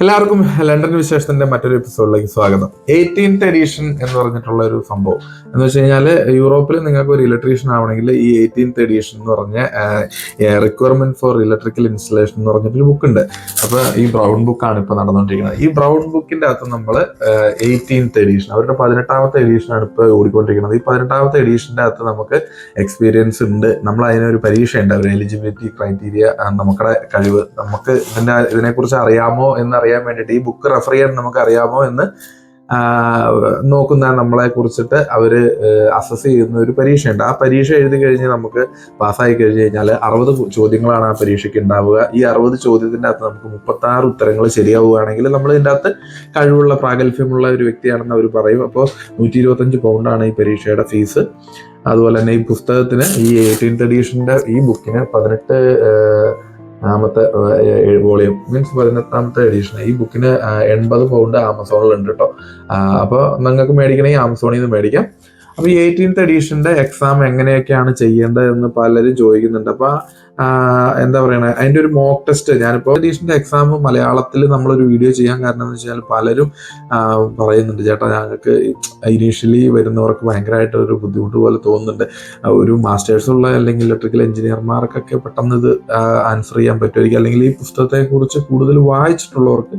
എല്ലാവർക്കും ലണ്ടൻ വിശേഷത്തിന്റെ മറ്റൊരു എപ്പിസോഡിലേക്ക് സ്വാഗതം. 18th എഡീഷൻ എന്ന് പറഞ്ഞിട്ടുള്ള ഒരു സംഭവം എന്ന് വെച്ച് കഴിഞ്ഞാൽ യൂറോപ്പിൽ നിങ്ങൾക്ക് ഒരു ഇലക്ട്രീഷ്യൻ ആവണമെങ്കിൽ ഈ 18th എഡീഷൻ എന്ന് പറഞ്ഞ റിക്വയർമെന്റ് ഫോർ ഇലക്ട്രിക്കൽ ഇൻസ്റ്റലേഷൻ എന്ന് പറഞ്ഞിട്ടൊരു ബുക്ക് ഉണ്ട്. അപ്പൊ ഈ ബ്രൗൺ ബുക്കാണ് ഇപ്പൊ നടന്നുകൊണ്ടിരിക്കുന്നത്. ഈ ബ്രൗൺ ബുക്കിന്റെ അകത്ത് നമ്മൾ 18th എഡീഷൻ, അവരുടെ 18ാമത്തെ എഡീഷനാണ് ഇപ്പൊ ഓടിക്കൊണ്ടിരിക്കുന്നത്. ഈ 18ാമത്തെ എഡീഷന്റെ അകത്ത് നമുക്ക് എക്സ്പീരിയൻസ് ഉണ്ട്, നമ്മൾ അതിനൊരു പരീക്ഷയുണ്ട്, ഒരു എലിജിബിലിറ്റി ക്രൈറ്റീരിയ, നമ്മുടെ കഴിവ്, നമുക്ക് ഇതിനെക്കുറിച്ച് അറിയാമോ എന്നറിയാൻ വേണ്ടിയിട്ട് ഈ ബുക്ക് റെഫർ ചെയ്യാൻ നമുക്ക് അറിയാമോ എന്ന് നോക്കുന്ന നമ്മളെ കുറിച്ചിട്ട് അവര് അസസ് ചെയ്യുന്ന ഒരു പരീക്ഷയുണ്ട്. ആ പരീക്ഷ എഴുതി കഴിഞ്ഞ് നമുക്ക് പാസ്സായി കഴിഞ്ഞ് കഴിഞ്ഞാൽ 60 ചോദ്യങ്ങളാണ് ആ പരീക്ഷയ്ക്ക് ഉണ്ടാവുക. ഈ 60 ചോദ്യത്തിൻ്റെ അകത്ത് നമുക്ക് 36 ഉത്തരങ്ങൾ ശരിയാവുകയാണെങ്കിൽ നമ്മൾ ഇതിൻ്റെ അകത്ത് കഴിവുള്ള പ്രാഗൽഭ്യമുള്ള ഒരു വ്യക്തിയാണെന്ന് അവർ പറയും. അപ്പോൾ 125 പൗണ്ടാണ് ഈ പരീക്ഷയുടെ ഫീസ്. അതുപോലെ തന്നെ ഈ പുസ്തകത്തിന്, ഈ 18th എഡീഷന്റെ ഈ ബുക്കിന് 18ാമത്തെ വോളിയം മീൻസ് 18ാമത്തെ എഡീഷൻ, ഈ ബുക്കിന് 80 പൗണ്ട് ആമസോണിലുണ്ട് കേട്ടോ. അപ്പോൾ നിങ്ങൾക്ക് മേടിക്കണമെങ്കിൽ ആമസോണിൽ നിന്ന് മേടിക്കാം. അപ്പൊ ഈ 18th എഡീഷന്റെ എക്സാം എങ്ങനെയൊക്കെയാണ് ചെയ്യേണ്ടതെന്ന് പലരും ചോദിക്കുന്നുണ്ട്. അപ്പൊ എന്താ പറയണേ, അതിന്റെ ഒരു മോക്ക് ടെസ്റ്റ്, ഞാനിപ്പോ എഡീഷന്റെ എക്സാം മലയാളത്തിൽ നമ്മളൊരു വീഡിയോ ചെയ്യാൻ കാരണം എന്ന് വെച്ചാൽ പലരും പറയുന്നുണ്ട്, ചേട്ടാ ഞങ്ങൾക്ക് ഇനീഷ്യലി വരുന്നവർക്ക് ഭയങ്കരമായിട്ട് ഒരു ബുദ്ധിമുട്ട് പോലെ തോന്നുന്നുണ്ട്, ഒരു മാസ്റ്റേഴ്സ് ഉള്ള അല്ലെങ്കിൽ ഇലക്ട്രിക്കൽ എഞ്ചിനീയർമാർക്കൊക്കെ പെട്ടെന്ന് ഇത് ആൻസർ ചെയ്യാൻ പറ്റുമായിരിക്കും, അല്ലെങ്കിൽ ഈ പുസ്തകത്തെ കുറിച്ച് കൂടുതൽ വായിച്ചിട്ടുള്ളവർക്ക്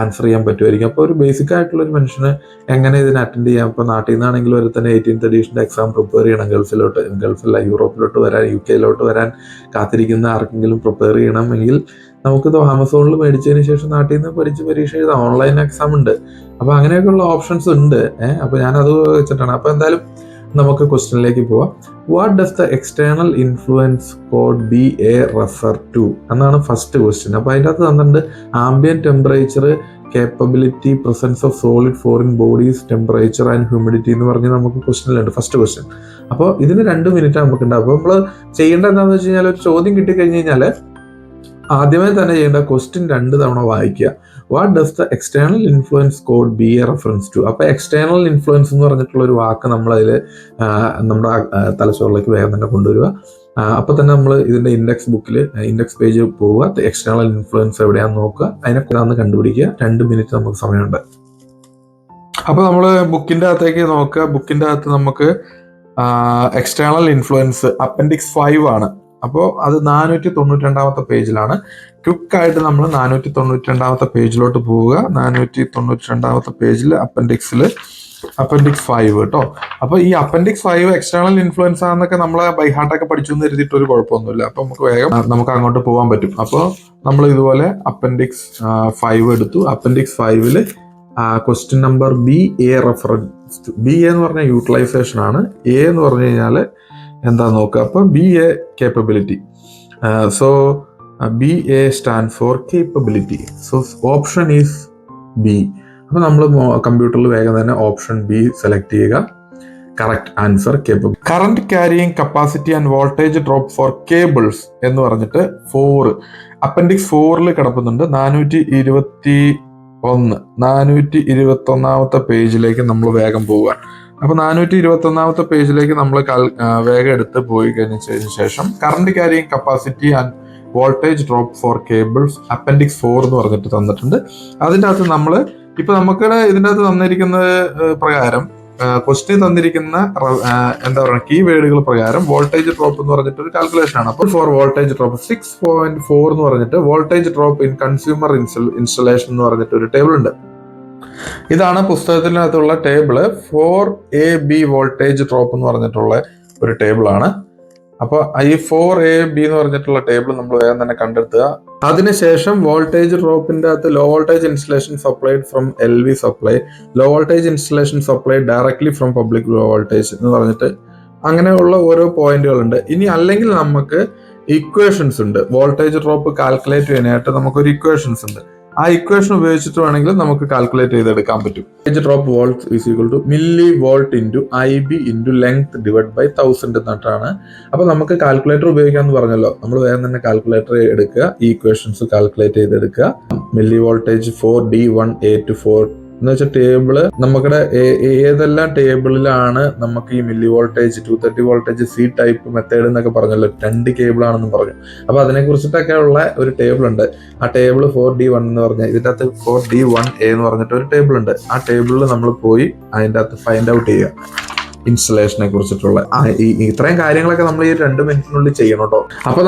ആൻസർ ചെയ്യാൻ പറ്റുമായിരിക്കും. അപ്പോൾ ഒരു ബേസിക് ആയിട്ടുള്ള ഒരു മനുഷ്യന് എങ്ങനെ ഇതിന് അറ്റൻഡ് ചെയ്യാം? ഇപ്പോൾ നാട്ടിൽ നിന്നാണെങ്കിൽ വരെ തന്നെ 18th എഡീഷൻ്റെ എക്സാം പ്രിപ്പയർ ചെയ്യണം. ഗൾഫിലല്ല യൂറോപ്പിലോട്ട് വരാൻ, UK വരാൻ കാത്തിരിക്കുന്ന ആർക്കെങ്കിലും പ്രിപ്പയർ ചെയ്യണമെങ്കിൽ നമുക്കിത് ആമസോണിൽ മേടിച്ചതിന് ശേഷം നാട്ടിൽ നിന്ന് പഠിച്ച് പരീക്ഷ എഴുതാം. ഓൺലൈൻ എക്സാം ഉണ്ട്. അപ്പോൾ അങ്ങനെയൊക്കെയുള്ള ഓപ്ഷൻസ് ഉണ്ട്. അപ്പോൾ ഞാനത് വെച്ചിട്ടാണ്. അപ്പോൾ എന്തായാലും നമുക്ക് ക്വസ്റ്റ്യനിലേക്ക് പോവാം. What does the external influence code B A refer to എന്നാണ് ഫസ്റ്റ് ക്വസ്റ്റ്യൻ. അപ്പോൾ അതിൻ്റെ അകത്ത് തന്നിട്ടുണ്ട് ambient temperature, capability, presence of solid foreign bodies, temperature and humidity എന്ന് പറഞ്ഞ് നമുക്ക് ക്വസ്റ്റ്യനിലുണ്ട് ഫസ്റ്റ് ക്വസ്റ്റ്യൻ. അപ്പോൾ ഇതിന് 2 മിനിറ്റ് നമുക്കുണ്ട്. അപ്പോൾ നമ്മൾ ചെയ്യേണ്ടത് എന്താണെന്ന് വെച്ച് കഴിഞ്ഞാൽ, ഒരു ചോദ്യം കിട്ടിക്കഴിഞ്ഞ് കഴിഞ്ഞാൽ ആദ്യമേ തന്നെ ചെയ്യേണ്ട ക്വസ്റ്റ്യൻ 2 തവണ വായിക്കുക. What does the external influence code B A reference to? അപ്പോൾ എക്സ്റ്റേണൽ ഇൻഫ്ലുവൻസ് എന്ന് പറഞ്ഞിട്ടുള്ള ഒരു വാക്ക് നമ്മളതിൽ നമ്മുടെ തലച്ചോറിലേക്ക് വേഗം തന്നെ കൊണ്ടുവരിക. അപ്പോൾ തന്നെ നമ്മൾ ഇതിൻ്റെ ഇൻഡെക്സ് പേജ് പോവുക, എക്സ്റ്റേണൽ ഇൻഫ്ലുവൻസ് എവിടെയാണെന്ന് നോക്കുക, അതിനെക്കുറിച്ച് കണ്ടുപിടിക്കുക. 2 മിനിറ്റ് നമുക്ക് സമയമുണ്ട്. അപ്പോൾ നമ്മൾ ബുക്കിൻ്റെ അകത്തേക്ക് നോക്കുക. ബുക്കിൻ്റെ അകത്ത് നമുക്ക് എക്സ്റ്റേണൽ ഇൻഫ്ലുവൻസ് അപ്പൻഡിക്സ് 5 ആണ്. അപ്പോൾ അത് 492ാമത്തെ പേജിലാണ്. ക്വിക്കായിട്ട് നമ്മൾ 492ാമത്തെ പേജിലോട്ട് പോവുക. 492ാമത്തെ പേജിൽ അപ്പൻഡിക്സ് 5 കേട്ടോ. അപ്പോൾ ഈ അപ്പൻഡിക്സ് 5 എക്സ്റ്റേണൽ ഇൻഫ്ലുവൻസ് ആണെന്നൊക്കെ നമ്മളെ ബൈഹാർട്ടൊക്കെ പഠിച്ചു എന്ന് എഴുതിയിട്ട് ഒരു കുഴപ്പമൊന്നുമില്ല. അപ്പോൾ നമുക്ക് അങ്ങോട്ട് പോകാൻ പറ്റും. അപ്പോൾ നമ്മൾ ഇതുപോലെ അപ്പൻഡിക്സ് 5 എടുത്തു. Appendix 5 question number B A reference to. B എന്ന് പറഞ്ഞാൽ യൂട്ടിലൈസേഷൻ ആണ്. എ എന്ന് പറഞ്ഞു കഴിഞ്ഞാൽ എന്താ നോക്കുക. അപ്പോൾ B A capability. So B A stand for capability. So option is B. അപ്പോൾ നമ്മൾ കമ്പ്യൂട്ടറിൽ വേഗം തന്നെ ഓപ്ഷൻ ബി സെലക്ട് ചെയ്യുക. Correct answer capable. Current carrying capacity and voltage drop for cables എന്ന് പറഞ്ഞിട്ട് 4 അപ്പൻഡിക്സ് 4 കിടപ്പുന്നുണ്ട്. 421ാമത്തെ പേജിലേക്ക് നമ്മൾ വേഗം പോവുക. അപ്പോൾ 421ാമത്തെ പേജിലേക്ക് നമ്മൾ വേഗം എടുത്ത് പോയി കഴിഞ്ഞതിന് ശേഷം current carrying capacity and voltage drop for cables appendix 4 എന്ന് പറഞ്ഞിട്ട് തന്നിട്ടുണ്ട്. അതിൻ്റെ അകത്ത് നമ്മൾ ഇപ്പൊ നമുക്ക് ഇതിൻ്റെ അകത്ത് തന്നിരിക്കുന്ന പ്രകാരം, ക്വസ്റ്റ്യൻ തന്നിരിക്കുന്ന എന്താ പറയുക കീ വേർഡുകൾ പ്രകാരം വോൾട്ടേജ് ഡ്രോപ്പ് എന്ന് പറഞ്ഞിട്ട് ഒരു കാൽക്കുലേഷൻ ആണ്. അപ്പോൾ ഫോർ വോൾട്ടേജ് ഡ്രോപ്പ് 6.4 എന്ന് പറഞ്ഞിട്ട് voltage drop in consumer installation എന്ന് പറഞ്ഞിട്ട് ഒരു ടേബിൾ ഉണ്ട്. ഇതാണ് പുസ്തകത്തിനകത്തുള്ള ടേബിള്. 4AB വോൾട്ടേജ് ഡ്രോപ്പ് എന്ന് പറഞ്ഞിട്ടുള്ള ഒരു ടേബിളാണ്. അപ്പോൾ ഈ 4AB എന്ന് പറഞ്ഞിട്ടുള്ള ടേബിൾ നമ്മൾ വേഗം തന്നെ കണ്ടെത്തുക. അതിനുശേഷം വോൾട്ടേജ് ഡ്രോപ്പിന്റെ അകത്ത് low voltage installation supplied from LV supply, low voltage installation supplied directly from public low voltage എന്ന് പറഞ്ഞിട്ട് അങ്ങനെയുള്ള ഓരോ പോയിന്റുകളുണ്ട്. ഇനി അല്ലെങ്കിൽ നമുക്ക് ഇക്വേഷൻസ് ഉണ്ട്. വോൾട്ടേജ് ഡ്രോപ്പ് കാൽക്കുലേറ്റ് ചെയ്യാനായിട്ട് നമുക്കൊരു ഇക്വേഷൻസ് ഉണ്ട്. ആ ഇക്വേഷൻ ഉപയോഗിച്ചിട്ട് വേണമെങ്കിൽ നമുക്ക് കാൽക്കുലേറ്റ് ചെയ്തെടുക്കാൻ പറ്റും. Voltage drop volt is equal to milli volt into IB into length divide by 1000 എന്നിട്ടാണ്. അപ്പോൾ നമുക്ക് കാൽക്കുലേറ്റർ ഉപയോഗിക്കാമെന്ന് പറഞ്ഞല്ലോ, നമ്മൾ വേഗം തന്നെ കാൽക്കുലേറ്റർ എടുക്കുക, ഈ ഇക്വേഷൻസ് കാൽക്കുലേറ്റ് ചെയ്തെടുക്കുക. മില്ലി വോൾട്ടേജ് 4D1A to എന്ന് വെച്ചാൽ ടേബിള് നമ്മുടെ ഏതെല്ലാം ടേബിളിലാണ് നമുക്ക് ഈ milli voltage 230 voltage C type method എന്നൊക്കെ പറഞ്ഞല്ലോ, 2 കേബിൾ ആണെന്നും പറഞ്ഞു. അപ്പൊ അതിനെ കുറിച്ചിട്ടൊക്കെ ഉള്ള ഒരു ടേബിൾ ഉണ്ട്. ആ ടേബിൾ 4D1 എന്ന് പറഞ്ഞ ഇതിന്റെ അകത്ത് 4D1A എന്ന് പറഞ്ഞിട്ട് ഒരു ടേബിൾ ഉണ്ട്. ആ ടേബിളിൽ നമ്മൾ പോയി അതിന്റെ അകത്ത് ഫൈൻഡ് ഔട്ട് ചെയ്യുക ഇൻസ്റ്റലേഷനെ കുറിച്ചിട്ടുള്ള ഇത്രയും കാര്യങ്ങളൊക്കെ നമ്മൾ ഈ 2 മിനിറ്റിനുള്ളിൽ ചെയ്യണം കേട്ടോ. അപ്പൊ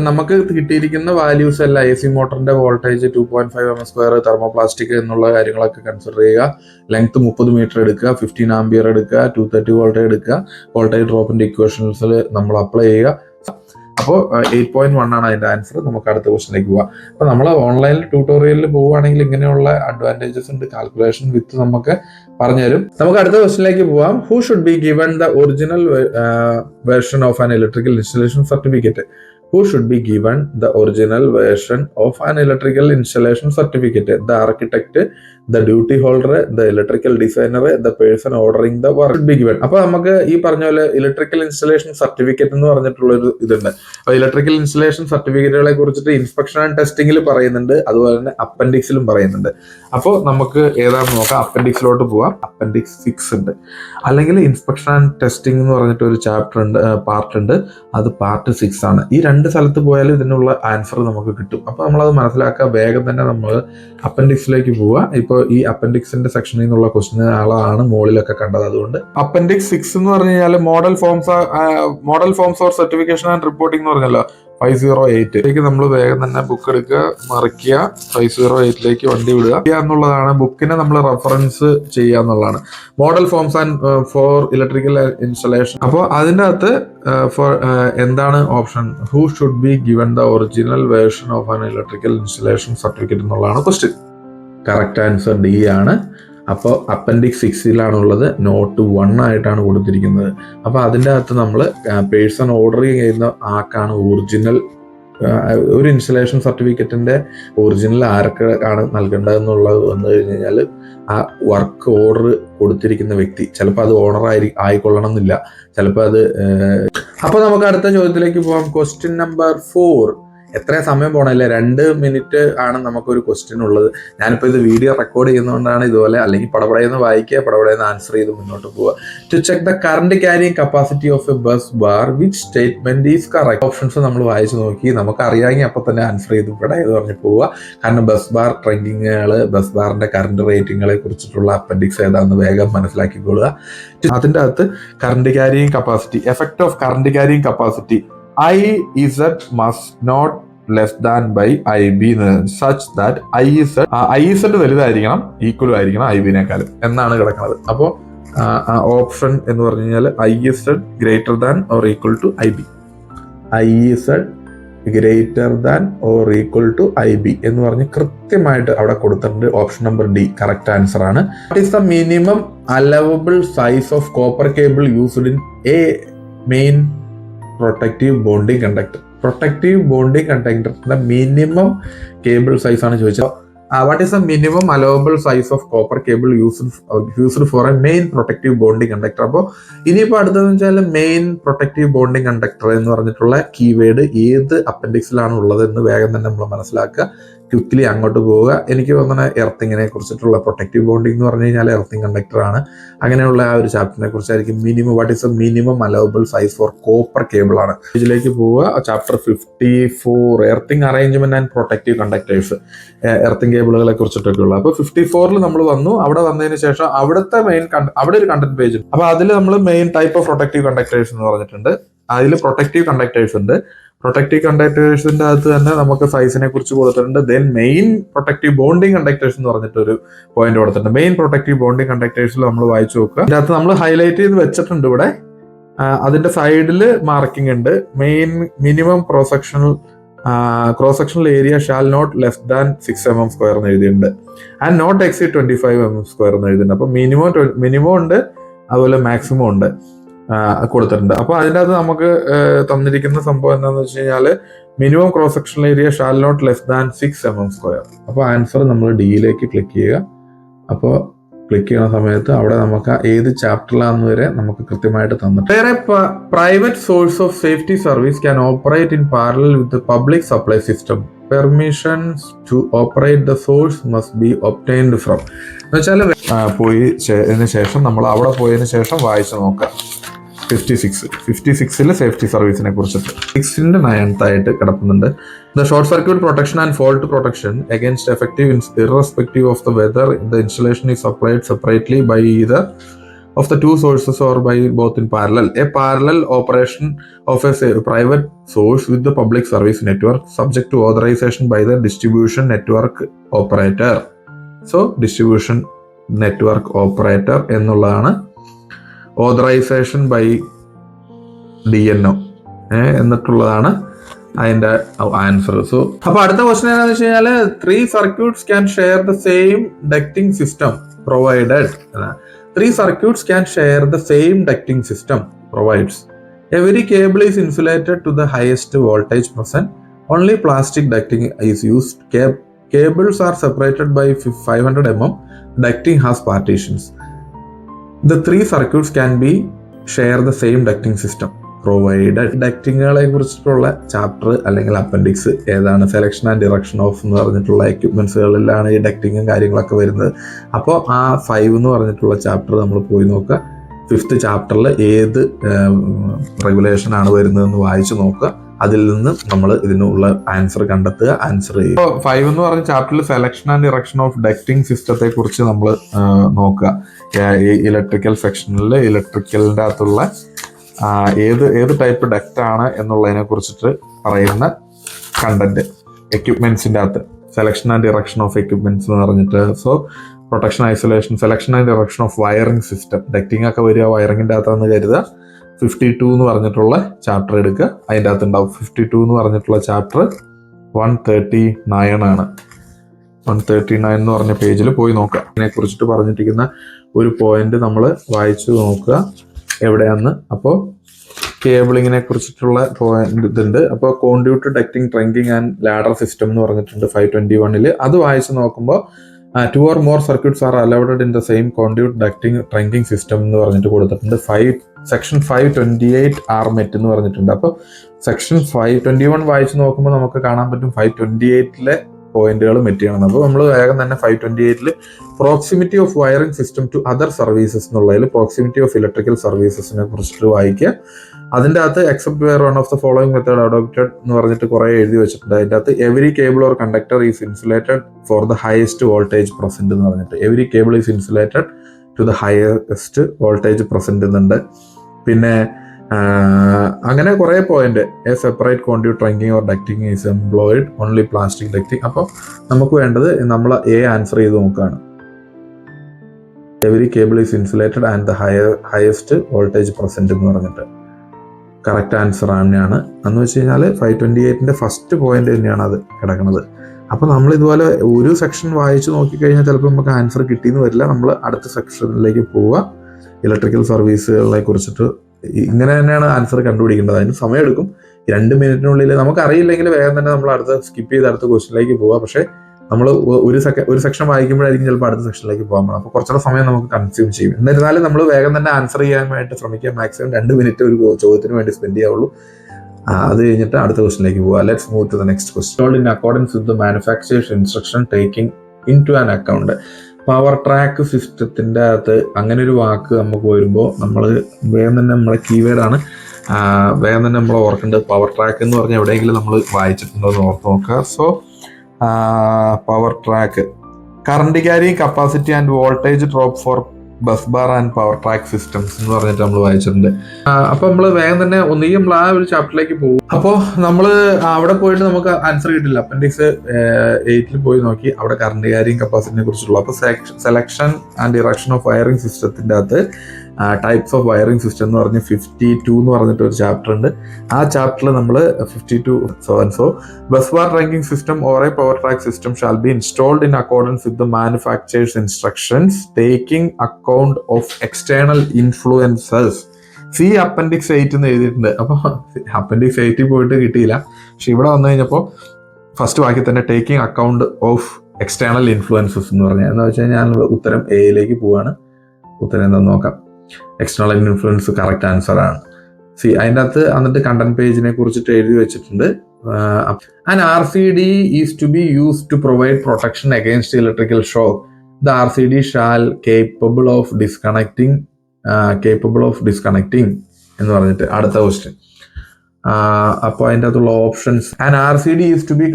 നമുക്ക് കിട്ടിയിരിക്കുന്ന വാല്യൂസ് എല്ലാം AC മോട്ടറിന്റെ വോൾട്ടേജ് 2.5 mm², തെർമോപ്ലാസ്റ്റിക് എന്നുള്ള കാര്യങ്ങളൊക്കെ കൺസിഡർ ചെയ്യുക. ലെങ്ത് 30 മീറ്റർ എടുക്കുക, 15 ആംപിയർ എടുക്കുക, 230 വോൾട്ടേജ് എടുക്കുക. വോൾട്ടേജ് ഡ്രോപ്പിന്റെ ഇക്വേഷൻസിൽ നമ്മൾ അപ്ലൈ ചെയ്യുക. അപ്പോൾ 8.1 ആണ് അതിന്റെ ആൻസർ. നമുക്ക് അടുത്ത ക്വസ്റ്റിലേക്ക് പോവാം. അപ്പൊ നമ്മൾ ഓൺലൈൻ ട്യൂട്ടോറിയലിൽ പോവുകയാണെങ്കിൽ ഇങ്ങനെയുള്ള അഡ്വാൻറ്റേജസ് ഉണ്ട്, കാൽക്കുലേഷൻ വിത്ത് നമുക്ക് പറഞ്ഞുതരും. നമുക്ക് അടുത്ത ക്വസ്റ്റിലേക്ക് പോവാം. Who should be given the original version of an electrical installation certificate? Who should be given the original version of an electrical installation certificate? The architect, the duty holder, the electrical designer, the person ordering the work should be given. അപ്പൊ നമുക്ക് ഈ പറഞ്ഞ പോലെ electrical installation certificate എന്ന് പറഞ്ഞിട്ടുള്ള ഒരു ഇതുണ്ട്. അപ്പൊ ഇലക്ട്രിക്കൽ ഇൻസ്റ്റലേഷൻ സർട്ടിഫിക്കറ്റുകളെ കുറിച്ചിട്ട് ഇൻസ്പെക്ഷൻ ആൻഡ് ടെസ്റ്റിംഗിൽ പറയുന്നുണ്ട്, അതുപോലെ തന്നെ അപ്പൻഡിക്സിലും പറയുന്നുണ്ട്. അപ്പോൾ നമുക്ക് ഏതാണെന്ന് നോക്കാം. അപ്പൻഡിക്സിലോട്ട് പോവാം. അപ്പൻഡിക്സ് 6 ഉണ്ട്, അല്ലെങ്കിൽ ഇൻസ്പെക്ഷൻ ആൻഡ് ടെസ്റ്റിംഗ് എന്ന് പറഞ്ഞിട്ട് ഒരു ചാപ്റ്റർ ഉണ്ട്, പാർട്ട് ഉണ്ട്. അത് പാർട്ട് 6 ആണ്. ഈ 2 സ്ഥലത്ത് പോയാലും ഇതിനുള്ള ആൻസർ നമുക്ക് കിട്ടും. അപ്പൊ നമ്മളത് മനസ്സിലാക്കുക. വേഗം തന്നെ നമ്മൾ അപ്പൻഡിക്സിലേക്ക് പോവുക. ഇപ്പോൾ ഈ അപ്പൻഡിക്സിന്റെ സെക്ഷനിൽ നിന്നുള്ള ക്വസ്റ്റ്യൻ ആളാണ് മുകളിലൊക്കെ കണ്ടത്. അതുകൊണ്ട് അപ്പൻഡിക്സ് 6 എന്ന് പറഞ്ഞു കഴിഞ്ഞാൽ model forms or certification and reporting എന്ന് പറഞ്ഞല്ലോ 508 നമ്മൾ വേഗം തന്നെ ബുക്ക് എടുക്കുക, മറിക്കുക, 508 വണ്ടി വിടുക എന്നുള്ളതാണ്. ബുക്കിനെ നമ്മൾ റെഫറൻസ് ചെയ്യുക എന്നുള്ളതാണ്. Model forms and for electrical installation. അപ്പോൾ അതിൻ്റെ അകത്ത് എന്താണ് option? Who should be given the original version of an electrical installation certificate എന്നുള്ളതാണ് ക്വസ്റ്റ്യൻ. കറക്റ്റ് ആൻസർ ഡി ആണ്. അപ്പോൾ അപ്പൻഡിക്സ് 6 നോട്ട് 1 ആയിട്ടാണ് കൊടുത്തിരിക്കുന്നത്. അപ്പോൾ അതിൻ്റെ അകത്ത് നമ്മൾ പേഴ്സൺ ഓർഡർ ചെയ്യുന്ന ആർക്കാണ് ഒറിജിനൽ ഒരു ഇൻസ്റ്റലേഷൻ സർട്ടിഫിക്കറ്റിന്റെ ഒറിജിനൽ ആർക്ക് ആണ് നൽകേണ്ടതെന്നുള്ളത് വന്നു കഴിഞ്ഞാൽ ആ വർക്ക് ഓർഡർ കൊടുത്തിരിക്കുന്ന വ്യക്തി, ചിലപ്പോൾ അത് ഓണർ ആയിക്കൊള്ളണം എന്നില്ല, ചിലപ്പോൾ അത്. അപ്പോൾ നമുക്ക് അടുത്ത ചോദ്യത്തിലേക്ക് പോകാം. Question number 4. എത്രയും സമയം പോകണല്ലേ, 2 മിനിറ്റ് ആണ് നമുക്കൊരു ക്വസ്റ്റ്യൻ ഉള്ളത്. ഞാനിപ്പോൾ ഇത് വീഡിയോ റെക്കോർഡ് ചെയ്യുന്നതുകൊണ്ടാണ് ഇതുപോലെ, അല്ലെങ്കിൽ പടപടയെന്ന് വായിക്കുക, പടപടയെന്ന് ആൻസർ ചെയ്ത് മുന്നോട്ട് പോവുക. To check the current carrying capacity of a bus bar which statement is correct? Options നമ്മൾ വായിച്ചു നോക്കി, നമുക്ക് അറിയാമെങ്കിൽ അപ്പോൾ തന്നെ ആൻസർ ചെയ്ത് ഇവിടെ എന്ന് പറഞ്ഞ് പോവുക. കാരണം ബസ് ബാർ ട്രെൻഡിങ്ങുകൾ, ബസ് ബാറിന്റെ കറണ്ട് റേറ്റിങ്ങുകളെ കുറിച്ചിട്ടുള്ള അപ്പൻഡിക്സ് ഏതാണെന്ന് വേഗം മനസ്സിലാക്കിക്കൊള്ളുക. അതിൻ്റെ അകത്ത് current carrying capacity, effect of current carrying capacity IZ must not less than by IB such that IZ വലുതായിരിക്കണം, ഈക്വൽ ആയിരിക്കണം IB-നേക്കാളും എന്നാണ് കിടക്കുന്നത്. അപ്പോൾ ഓപ്ഷൻ എന്ന് പറഞ്ഞു കഴിഞ്ഞാൽ IZ greater than or equal to IB. IZ greater than or equal to IB എന്ന് പറഞ്ഞ് കൃത്യമായിട്ട് അവിടെ കൊടുത്തിട്ടുണ്ട്. Option number D correct answer ആണ്. What is the minimum allowable size of copper cable used in a main protective bonding കണ്ടക്ടറിന്റെ minimum cable size ആണ് ചോദിച്ചത്. What is the minimum allowable size of copper cable used for a main protective bonding conductor? അപ്പോൾ ഇനിയിപ്പോൾ അടുത്തതെന്ന് വെച്ചാൽ main protective bonding conductor എന്ന് പറഞ്ഞിട്ടുള്ള keyword ഏത് അപ്പൻഡിക്സിലാണ് ഉള്ളത് എന്ന് വേഗം തന്നെ നമ്മൾ മനസ്സിലാക്കുക. ക്വിക്ലി അങ്ങോട്ട് പോവുക. എനിക്ക് തോന്നുന്ന എർത്തിങ്ങിനെ കുറിച്ചിട്ടുള്ള പ്രൊട്ടക്റ്റീവ് ബോണ്ടിങ് എന്ന് പറഞ്ഞു കഴിഞ്ഞാൽ എർത്തിങ് കണ്ടക്ടർ ആണ്. അങ്ങനെയുള്ള ആ ഒരു ചാപ്റ്ററിനെ കുറിച്ചായിരിക്കും. Minimum what is a minimum allowable size for copper cable ആണ്. ഇതിലേക്ക് പോവുക. Chapter 54 earthing arrangement and protective conductors, earthing കേബിളുകളെ കുറിച്ചിട്ടൊക്കെയുള്ള. അപ്പോൾ 54 നമ്മൾ വന്നു. അവിടെ വന്നതിന് ശേഷം അവിടുത്തെ അവിടെ ഒരു കണ്ടന്റ് പേജ് ഉണ്ട്. അപ്പോൾ അതിൽ നമ്മൾ main type of protective conductors എന്ന് പറഞ്ഞിട്ടുണ്ട്. അതിൽ പ്രൊട്ടക്റ്റീവ് കണ്ടക്ടേഴ്സ് ഉണ്ട്. പ്രൊട്ടക്റ്റീവ് കണ്ടക്ടേഴ്സിന്റെ അകത്ത് തന്നെ നമുക്ക് സൈസിനെ കുറിച്ച് കൊടുത്തിട്ടുണ്ട്. Then main protective bonding conductors എന്ന് പറഞ്ഞിട്ടൊരു പോയിന്റ് കൊടുത്തിട്ടുണ്ട്. മെയിൻ പ്രൊട്ടക്റ്റീവ് ബോണ്ടിങ് കണ്ടക്ടേഴ്സിൽ നമ്മൾ വായിച്ചു നോക്കുക. ഇതിന്റെ അകത്ത് നമ്മൾ ഹൈലൈറ്റ് ചെയ്ത് വെച്ചിട്ടുണ്ട് ഇവിടെ. അതിന്റെ സൈഡിൽ മാർക്കിംഗ് ഉണ്ട്. Minimum cross sectional area shall not less than 6 mm² എന്ന് എഴുതിയിട്ടുണ്ട്. ആൻഡ് നോട്ട് എക്സീഡ് 25 mm² എന്ന് എഴുതിയിട്ടുണ്ട്. അപ്പൊ മിനിമം ഉണ്ട്, അതുപോലെ മാക്സിമം ഉണ്ട് കൊടുത്തിട്ടുണ്ട്. അപ്പൊ അതിൻ്റെ അകത്ത് നമുക്ക് തന്നിരിക്കുന്ന സംഭവം എന്താണെന്ന് വെച്ച് കഴിഞ്ഞാൽ minimum cross sectional area shall not less than 6 mm². അപ്പോൾ ആൻസർ നമ്മൾ ഡിയിലേക്ക് ക്ലിക്ക് ചെയ്യുക. അപ്പോൾ ക്ലിക്ക് ചെയ്യുന്ന സമയത്ത് അവിടെ നമുക്ക് ഏത് ചാപ്റ്ററിലാണെന്ന് വരെ നമുക്ക് കൃത്യമായിട്ട് തന്നിട്ട്. വേറെ private source of safety service can operate in parallel with public supply system permissions to operate the source must be obtained from എന്ന് വെച്ചാൽ പോയതിനു ശേഷം നമ്മൾ അവിടെ പോയതിനു ശേഷം വായിച്ചു നോക്കാം. 56 സേഫ്റ്റി സർവീസിനെ കുറിച്ചിട്ട് 6ന്റെ 9th ആയിട്ട് കിടക്കുന്നുണ്ട്. The short circuit protection and fault protection against effective irrespective of the whether the installation is supplied separately by either of the two sources or by both in parallel. A parallel operation of a private source with the public service network subject to authorization by the distribution network operator. So distribution network operator എന്നുള്ളതാണ് authorization by DNO എന്നിട്ടുള്ളതാണ് അതിന്റെ answer. So അപ്പൊ അടുത്ത question എന്താണെന്ന് വെച്ച് കഴിഞ്ഞാൽ 3 circuits can share the same ducting system provided. 3 circuits can share the same ducting system provides. Every cable is insulated to the highest voltage present. Only plastic ducting is used. Cables are separated by 500 mm. Ducting has partitions. The 3 circuits can be share the same ducting system provided. ഡക്റ്റിങ്ങുകളെ കുറിച്ചിട്ടുള്ള chapter അല്ലെങ്കിൽ appendix ഏതാണ്? Selection and direction of എന്ന് പറഞ്ഞിട്ടുള്ള എക്യുപ്മെന്റ്സുകളിലാണ് ഈ ഡക്റ്റിങ്ങും കാര്യങ്ങളൊക്കെ വരുന്നത്. അപ്പോൾ ആ 5 എന്ന് പറഞ്ഞിട്ടുള്ള ചാപ്റ്റർ നമ്മൾ പോയി നോക്കുക. 5th ചാപ്റ്ററിൽ ഏത് റെഗുലേഷൻ ആണ് വരുന്നതെന്ന് വായിച്ചു നോക്കുക. അതിൽ നിന്ന് നമ്മൾ ഇതിനുള്ള ആൻസർ കണ്ടെത്തുക, ആൻസർ ചെയ്യുക. ഇപ്പോൾ 5 എന്ന് പറഞ്ഞ ചാപ്റ്ററിൽ selection and direction of ducting സിസ്റ്റത്തെ കുറിച്ച് നമ്മൾ നോക്കുക. ഇലക്ട്രിക്കൽ സെക്ഷനിൽ ഇലക്ട്രിക്കലിൻ്റെ അകത്തുള്ള ഏത് ടൈപ്പ് ഡക്റ്റ് ആണ് എന്നുള്ളതിനെ കുറിച്ചിട്ട് പറയുന്ന കണ്ടന്റ് എക്യുപ്മെന്റ്സിന്റെ അകത്ത് selection and direction of equipments എന്ന് പറഞ്ഞിട്ട്. So protection isolation, selection and direction of wiring system, ducting ഒക്കെ വരിക വയറിംഗിന്റെ അകത്താന്ന് കരുതുക. 52 എന്ന് പറഞ്ഞിട്ടുള്ള ചാപ്റ്റർ എടുക്കുക, അതിൻ്റെ അകത്ത് ഉണ്ടാവും. 52 എന്ന് പറഞ്ഞിട്ടുള്ള ചാപ്റ്റർ 139 ആണ്. 139 എന്ന് പറഞ്ഞ പേജിൽ പോയി നോക്കുക. ഇതിനെ കുറിച്ചിട്ട് പറഞ്ഞിരിക്കുന്ന ഒരു പോയിന്റ് നമ്മൾ വായിച്ചു നോക്കുക എവിടെയാന്ന്. അപ്പോൾ കേബിളിങ്ങിനെ കുറിച്ചിട്ടുള്ള പോയിന്റ് ഇതുണ്ട്. അപ്പോൾ conduit ducting trunking and ladder system എന്ന് പറഞ്ഞിട്ടുണ്ട് 521. അത് വായിച്ചു നോക്കുമ്പോൾ 2 or more circuits are allowed in the same conduit ducting trunking system എന്ന് പറഞ്ഞിട്ട് കൊടുത്തിട്ടുണ്ട്. സെക്ഷൻ 528 ആർമെറ്റ് എന്ന് പറഞ്ഞിട്ടുണ്ട്. അപ്പോൾ സെക്ഷൻ 521 വായിച്ചു നോക്കുമ്പോൾ നമുക്ക് കാണാൻ പറ്റും 528 പോയിന്റുകൾ മെറ്റ് ചെയ്യണം. അപ്പോൾ നമ്മൾ വേഗം തന്നെ 528 proximity of wiring system to other services എന്നുള്ളതിൽ പ്രോക്സിമിറ്റി ഓഫ് ഇലക്ട്രിക്കൽ സർവീസസിനെ കുറിച്ചിട്ട് വായിക്കുക. അതിൻ്റെ അകത്ത് except where one of the following method adopted എന്ന് പറഞ്ഞിട്ട് കുറെ എഴുതി വെച്ചിട്ടുണ്ട്. അതിൻ്റെ അകത്ത് every cable or conductor is insulated for the highest voltage present എന്ന് പറഞ്ഞിട്ട് every cable is insulated to the highest voltage present എന്നുണ്ട്. പിന്നെ അങ്ങനെ കുറെ point. A separate conduit trunking or ducting is employed, only plastic ducting. അപ്പോൾ നമുക്ക് വേണ്ടത് നമ്മൾ ആൻസർ ചെയ്ത് നോക്കുകയാണ്. Every cable is insulated and the highest voltage present എന്ന് പറഞ്ഞിട്ട് കറക്റ്റ് ആൻസർ തന്നെയാണ്. എന്ന് വെച്ച് കഴിഞ്ഞാൽ 528 ഫസ്റ്റ് പോയിന്റ് തന്നെയാണ് അത് കിടക്കുന്നത്. അപ്പോൾ നമ്മൾ ഇതുപോലെ ഒരു സെക്ഷൻ വായിച്ചു നോക്കിക്കഴിഞ്ഞാൽ ചിലപ്പോൾ നമുക്ക് ആൻസർ കിട്ടിയെന്ന് വരില്ല. നമ്മൾ അടുത്ത സെക്ഷനിലേക്ക് പോവുക. ഇലക്ട്രിക്കൽ സർവീസുകളെ കുറിച്ചിട്ട് ഇങ്ങനെ തന്നെയാണ് ആൻസർ കണ്ടുപിടിക്കേണ്ടത്. അതിന് സമയമെടുക്കും. 2 മിനിറ്റിനുള്ളിൽ നമുക്ക് അറിയില്ലെങ്കിൽ വേഗം തന്നെ നമ്മൾ അടുത്ത സ്കിപ്പ് ചെയ്ത് അടുത്ത ക്വസ്റ്റിനിലേക്ക് പോവുക. പക്ഷേ നമ്മൾ ഒരു സെക്ഷൻ വായിക്കുമ്പോഴായിരിക്കും ചിലപ്പോൾ അടുത്ത സെക്ഷനിലേക്ക് പോകാൻ പറ്റും. അപ്പോൾ കുറച്ചുകൂടെ സമയം നമുക്ക് കൺസ്യൂം ചെയ്യും. എന്നിരുന്നാലും നമ്മൾ വേഗം തന്നെ ആൻസർ ചെയ്യാനായിട്ട് ശ്രമിക്കുക. മാക്സിമം 2 മിനിറ്റ് ഒരു ചോദ്യത്തിന് വേണ്ടി സ്പെൻഡ് ചെയ്യാവുള്ളൂ. അത് കഴിഞ്ഞിട്ട് അടുത്ത ക്വസ്റ്റിനിലേക്ക് പോവുക. Let's move to the next question. In accordance with the manufacturers instruction taking into an account. Power track സിസ്റ്റത്തിന്റെ അകത്ത് അങ്ങനെ ഒരു വാക്ക് നമുക്ക് വരുമ്പോൾ നമ്മൾ വേഗം തന്നെ നമ്മളെ കീവേഡാണ് വേഗം തന്നെ നമ്മൾ ഓർക്കേണ്ടത്. പവർ ട്രാക്ക് എന്ന് പറഞ്ഞാൽ എവിടെയെങ്കിലും നമ്മൾ വായിച്ചിട്ടുണ്ടോ എന്ന് ഓർത്ത് നോക്കുക. So power track, current carrying capacity and voltage drop for busbar and power track systems എന്ന് പറഞ്ഞിട്ട് നമ്മൾ വായിച്ചിട്ടുണ്ട്. അപ്പൊ നമ്മൾ വേഗം തന്നെ ഒന്നുകിൽ നമ്മൾ ആ ഒരു ചാപ്റ്ററിലേക്ക് പോകും. അപ്പോൾ നമ്മൾ അവിടെ പോയിട്ട് നമുക്ക് ആൻസർ കിട്ടില്ല. അപ്പൻഡിക്സ് 8 പോയി നോക്കി, അവിടെ കറണ്ട് ക്യാരിങ് കപ്പാസിറ്റിനെ കുറിച്ചുള്ള. അപ്പൊ selection and direction of wiring സിസ്റ്റത്തിന്റെ അകത്ത് ടൈപ്സ് ഓഫ് വയറിംഗ് സിസ്റ്റം എന്ന് പറഞ്ഞ് 52 എന്ന് പറഞ്ഞിട്ട് ഒരു ചാപ്റ്റർ ഉണ്ട്. ആ ചാപ്റ്ററിൽ നമ്മൾ 52 bus bar trunking system or A power track system shall be installed in accordance with the manufacturers instructions taking account of external influencers. C appendix 8 എന്ന് എഴുതിയിട്ടുണ്ട്. അപ്പോൾ അപ്പൻഡിക്സ് 8 പോയിട്ട് കിട്ടിയില്ല. പക്ഷെ ഇവിടെ വന്നു കഴിഞ്ഞപ്പോൾ ഫസ്റ്റ് വാക്കിൽ തന്നെ taking account of external influences എന്ന് പറഞ്ഞാൽ എന്ന് വെച്ച് കഴിഞ്ഞാൽ ഉത്തരം എയിലേക്ക് പോവാണ്. ഉത്തരം എന്താണെന്ന് നോക്കാം. എക്സ്റ്റേണൽ ഇൻഫ്ലുവൻസ് കറക്റ്റ് ആൻസർ ആണ്. അതിൻ്റെ അകത്ത് എന്നിട്ട് കണ്ടന്റ് പേജിനെ കുറിച്ചിട്ട് എഴുതി വെച്ചിട്ടുണ്ട്. An RCD is to be used to provide protection against electrical shock. The RCD shall capable of disconnecting എന്ന് പറഞ്ഞിട്ട് അടുത്ത ക്വസ്റ്റ്യൻ. അപ്പോൾ അതിൻ്റെ അകത്തുള്ള options, and RCD is to be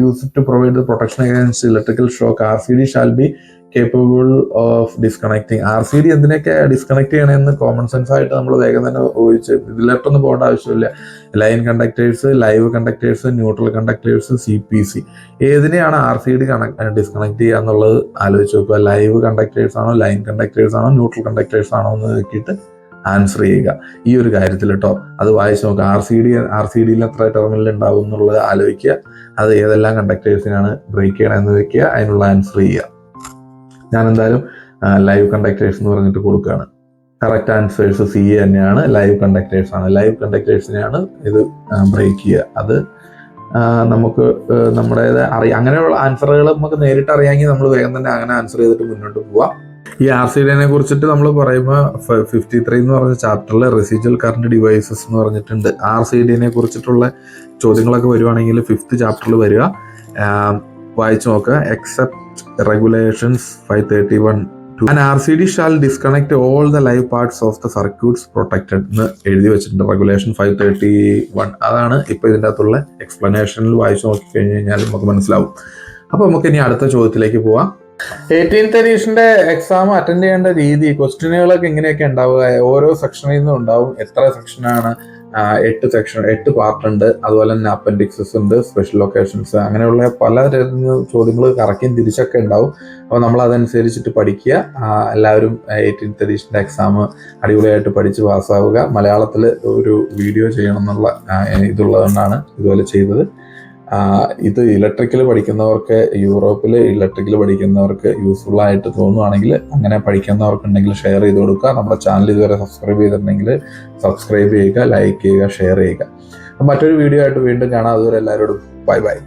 used to provide the protection against electrical shock. RCD shall be capable of disconnecting. RCD എന്തിനൊക്കെ disconnect ചെയ്യണമെന്ന് common sense ആയിട്ട് നമ്മൾ വേഗം തന്നെ ഊഹിച്ച് ഇതിലോട്ടൊന്നും പോകേണ്ട ആവശ്യമില്ല. Line conductors, live conductors, neutral conductors, CPC, ഏതിനെയാണ് RCD ഡിസ്കണക്ട് ചെയ്യുക എന്നുള്ളത് ആലോചിച്ച് നോക്കുക. ലൈവ് കണ്ടക്ടേഴ്സ് ആണോ, ലൈൻ കണ്ടക്ടേഴ്സ് ആണോ, ന്യൂട്രൽ കണ്ടക്ടേഴ്സ് ആണോ എന്ന് നോക്കിയിട്ട് ആൻസർ ചെയ്യുക ഈ ഒരു കാര്യത്തിൽ കേട്ടോ. അത് വായിച്ച് നോക്കുക. RCDയിൽ എത്ര ടെർമിനൽ ഉണ്ടാവും എന്നുള്ളത് ആലോചിക്കുക. അത് ഏതെല്ലാം കണ്ടക്ടേഴ്സിനാണ് ബ്രേക്ക് ചെയ്യണമെന്ന് വെക്കുക, അതിനുള്ള ആൻസർ ചെയ്യുക. ഞാൻ എന്തായാലും ലൈവ് കണ്ടക്ടേഴ്സ് എന്ന് പറഞ്ഞിട്ട് കൊടുക്കുകയാണ്. കറക്റ്റ് ആൻസേഴ്സ് CA തന്നെയാണ്, ലൈവ് കണ്ടക്ടേഴ്സ് ആണ്. ലൈവ് കണ്ടക്ടേഴ്സിനെയാണ് ഇത് ബ്രേക്ക് ചെയ്യുക. അത് നമുക്ക് നമ്മുടേത് അങ്ങനെയുള്ള ആൻസറുകൾ നമുക്ക് നേരിട്ട് അറിയാമെങ്കിൽ നമ്മൾ വേഗം തന്നെ അങ്ങനെ ആൻസർ ചെയ്തിട്ട് മുന്നോട്ട് പോവാം. ഈ RCDനെ കുറിച്ചിട്ട് നമ്മൾ പറയുമ്പോൾ 53 എന്ന് പറഞ്ഞ ചാപ്റ്ററിൽ റെസിജ്വൽ കറണ്ട് ഡിവൈസസ് എന്ന് പറഞ്ഞിട്ടുണ്ട്. RCDനെ കുറിച്ചിട്ടുള്ള ചോദ്യങ്ങളൊക്കെ വരുവാണെങ്കിൽ 5th ചാപ്റ്ററിൽ വരിക, വായിച്ചു നോക്കുക. Except regulations 531. An RCD shall disconnect all the live parts of the circuits protected എന്ന് എഴുതി വെച്ചിട്ടുണ്ട്. റെഗുലേഷൻ 531 അതാണ്. ഇപ്പോൾ ഇതിൻ്റെ അകത്തുള്ള എക്സ്പ്ലനേഷനിൽ വായിച്ചു നോക്കിക്കഴിഞ്ഞ് കഴിഞ്ഞാൽ നമുക്ക് മനസ്സിലാവും. അപ്പോൾ നമുക്ക് ഇനി അടുത്ത ചോദ്യത്തിലേക്ക് പോവാം. 18th എഡിഷന്റെ എക്സാം അറ്റൻഡ് ചെയ്യേണ്ട രീതി, ക്വസ്റ്റ്യനുകളൊക്കെ എങ്ങനെയൊക്കെ ഉണ്ടാവുക, ഓരോ സെക്ഷനിൽ നിന്നും ഉണ്ടാവും. എത്ര സെക്ഷനാണ്? 8 പാർട്ട് ഉണ്ട്. അതുപോലെ തന്നെ അപ്പൻഡിക്സസ് ഉണ്ട്, സ്പെഷ്യൽ ലൊക്കേഷൻസ്, അങ്ങനെയുള്ള പല ചോദ്യങ്ങൾ കറക്കിയും തിരിച്ചൊക്കെ ഉണ്ടാവും. അപ്പോൾ നമ്മൾ അതനുസരിച്ചിട്ട് പഠിക്കുക. എല്ലാവരും 18th എഡിഷന്റെ എക്സാം അടിപൊളിയായിട്ട് പഠിച്ച് പാസ്സാവുക. മലയാളത്തിൽ ഒരു വീഡിയോ ചെയ്യണം എന്നുള്ള ഇതുള്ളതുകൊണ്ടാണ് ഇതുപോലെ ചെയ്തത്. ഇത് ഇലക്ട്രിക്കൽ പഠിക്കുന്നവർക്ക്, യൂറോപ്പിൽ ഇലക്ട്രിക്കൽ പഠിക്കുന്നവർക്ക് യൂസ്ഫുൾ ആയിട്ട് തോന്നുവാണെങ്കിൽ അങ്ങനെ പഠിക്കുന്നവർക്കുണ്ടെങ്കിൽ ഷെയർ ചെയ്ത് കൊടുക്കുക. നമ്മുടെ ചാനൽ ഇതുവരെ സബ്സ്ക്രൈബ് ചെയ്തിട്ടുണ്ടെങ്കിൽ സബ്സ്ക്രൈബ് ചെയ്യുക, ലൈക്ക് ചെയ്യുക, ഷെയർ ചെയ്യുക. മറ്റൊരു വീഡിയോ ആയിട്ട് വീണ്ടും കാണാം. അതുവരെ എല്ലാവരോടും ബൈ.